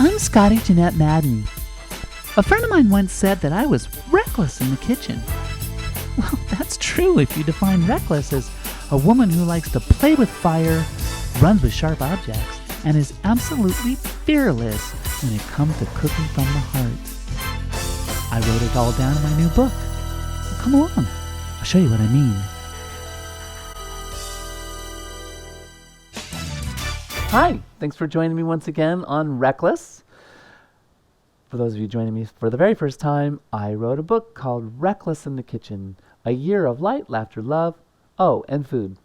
I'm Scottie Jeanette Madden. A friend of mine once said that I was reckless in the kitchen. Well, that's true if you define reckless as a woman who likes to play with fire, runs with sharp objects, and is absolutely fearless when it comes to cooking from the heart. I wrote it all down in my new book. Well, come along, I'll show you what I mean. Hi, thanks for joining me once again on Reckless. For those of you joining me for the very first time, I wrote a book called Reckless in the Kitchen, a year of light, laughter, love, and food.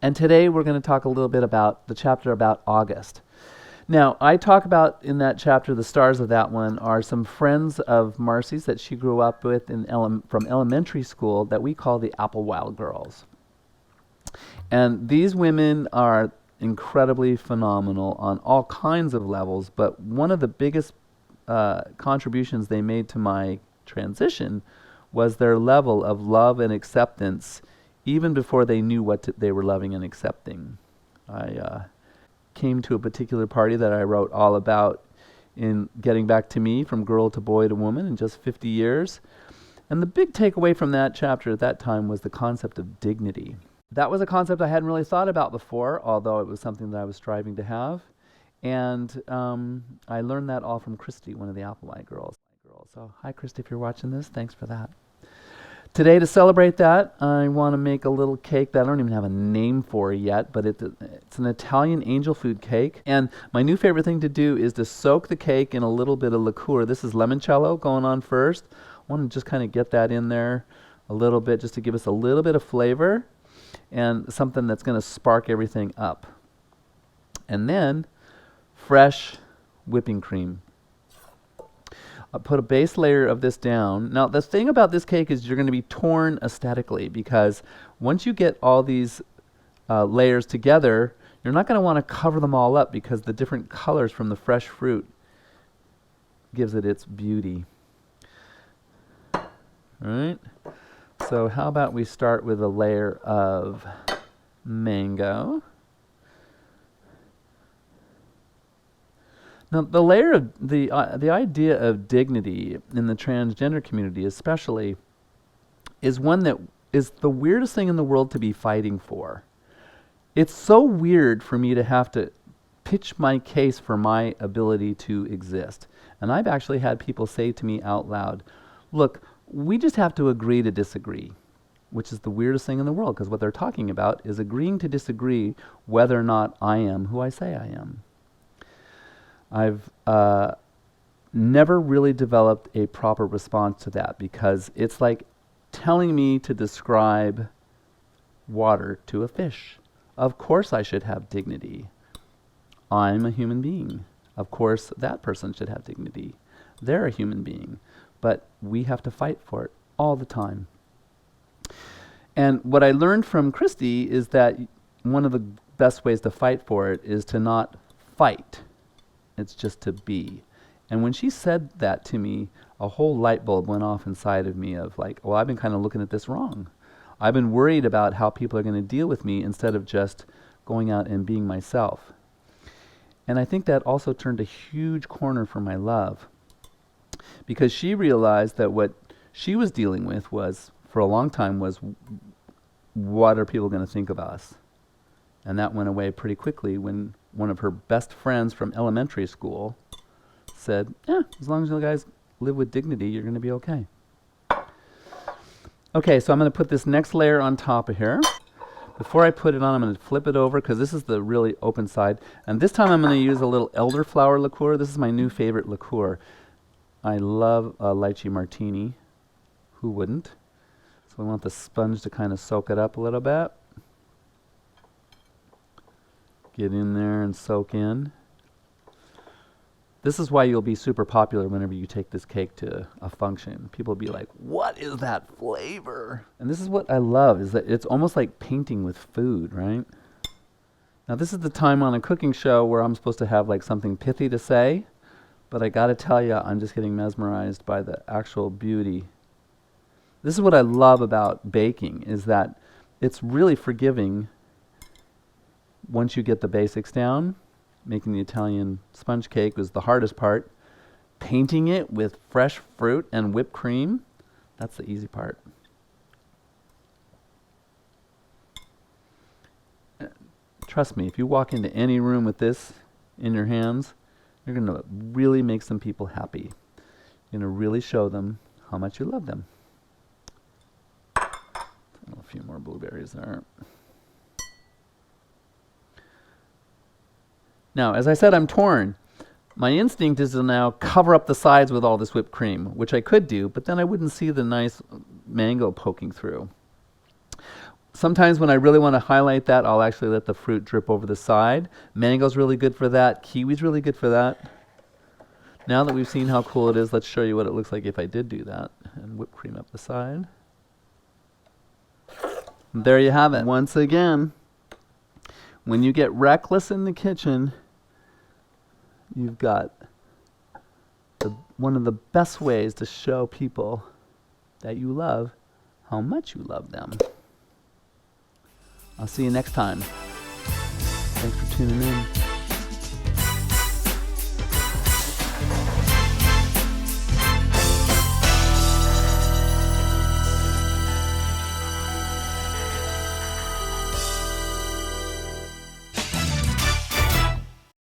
And today we're going to talk a little bit about the chapter about August. Now, I talk about in that chapter, the stars of that one are some friends of Marcy's that she grew up with from elementary school that we call the Applewhite Girls. And these women are incredibly phenomenal on all kinds of levels, but one of the biggest contributions they made to my transition was their level of love and acceptance even before they knew what they were loving and accepting. I came to a particular party that I wrote all about in getting back to me from girl to boy to woman in just 50 years. And the big takeaway from that chapter at that time was the concept of dignity. That was a concept I hadn't really thought about before, although it was something that I was striving to have. And I learned that all from Christy, one of the Applewhite Girls. So hi, Christy, if you're watching this, thanks for that. Today, to celebrate that, I want to make a little cake that I don't even have a name for yet, but it's an Italian angel food cake. And my new favorite thing to do is to soak the cake in a little bit of liqueur. This is limoncello going on first. I want to just kind of get that in there a little bit just to give us a little bit of flavor and something that's going to spark everything up. And then fresh whipping cream. I'll put a base layer of this down. Now, the thing about this cake is you're going to be torn aesthetically because once you get all these layers together, you're not going to want to cover them all up because the different colors from the fresh fruit gives it its beauty. All right. So how about we start with a layer of mango. Now, the layer of the idea of dignity in the transgender community especially is one that is the weirdest thing in the world to be fighting for. It's so weird for me to have to pitch my case for my ability to exist. And I've actually had people say to me out loud, look, we just have to agree to disagree, which is the weirdest thing in the world because what they're talking about is agreeing to disagree whether or not I am who I say I am. I've never really developed a proper response to that because it's like telling me to describe water to a fish. Of course I should have dignity. I'm a human being. Of course that person should have dignity. They're a human being. But we have to fight for it all the time. And what I learned from Christy is that one of the best ways to fight for it is to not fight. It's just to be. And when she said that to me, a whole light bulb went off inside of me of like, well, I've been kind of looking at this wrong. I've been worried about how people are going to deal with me instead of just going out and being myself. And I think that also turned a huge corner for my love. Because she realized that what she was dealing with was, for a long time, was what are people going to think of us? And that went away pretty quickly when one of her best friends from elementary school said, yeah, as long as you guys live with dignity, you're going to be okay. Okay, so I'm going to put this next layer on top of here. Before I put it on, I'm going to flip it over because this is the really open side. And this time I'm going to use a little elderflower liqueur. This is my new favorite liqueur. I love a lychee martini. Who wouldn't? So we want the sponge to kind of soak it up a little bit. Get in there and soak in. This is why you'll be super popular whenever you take this cake to a function. People will be like, what is that flavor? And this is what I love, is that it's almost like painting with food, right? Now this is the time on a cooking show where I'm supposed to have like something pithy to say. But I gotta tell you, I'm just getting mesmerized by the actual beauty. This is what I love about baking, is that it's really forgiving once you get the basics down. Making the Italian sponge cake was the hardest part. Painting it with fresh fruit and whipped cream, that's the easy part. Trust me, if you walk into any room with this in your hands, you're going to really make some people happy. You're going to really show them how much you love them. A few more blueberries there. Now, as I said, I'm torn. My instinct is to now cover up the sides with all this whipped cream, which I could do, but then I wouldn't see the nice mango poking through. Sometimes when I really want to highlight that, I'll actually let the fruit drip over the side. Mango's really good for that. Kiwi's really good for that. Now that we've seen how cool it is, let's show you what it looks like if I did do that. And whipped cream up the side. And there you have it. Once again, when you get reckless in the kitchen, you've got one of the best ways to show people that you love how much you love them. I'll see you next time. Thanks for tuning in.